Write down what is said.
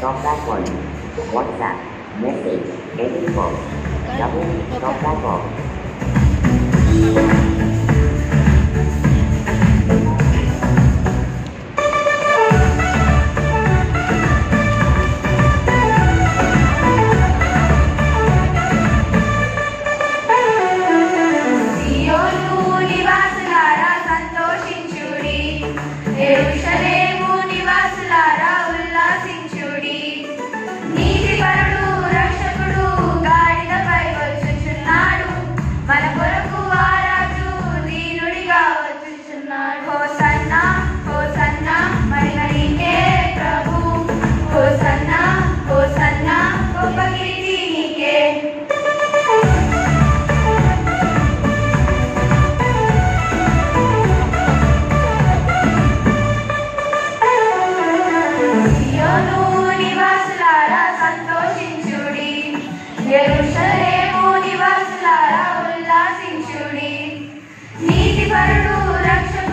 stop that one. WhatsApp message edit box. Double stop that box. యెరూషలేము నివాసులారా ఉల్లాసించుడి. నీతిపరుడు రక్షకుడు గాడిదపై వచ్చుచున్నాడు. మన కొరకు ఆ రాజు దీనుడిగా వచ్చుచున్నాడు. హోసన్నా హోసన్నా మహిమ నీకే ప్రభు. హోసన్నా హోసన్నా గొప్ప కీర్తి నీకే. నివాసులారా సంతోషించుడి. యెరూషలేము నివాసులారా ఉల్లాసించుడి. నీతిపరుడు రక్షకుడు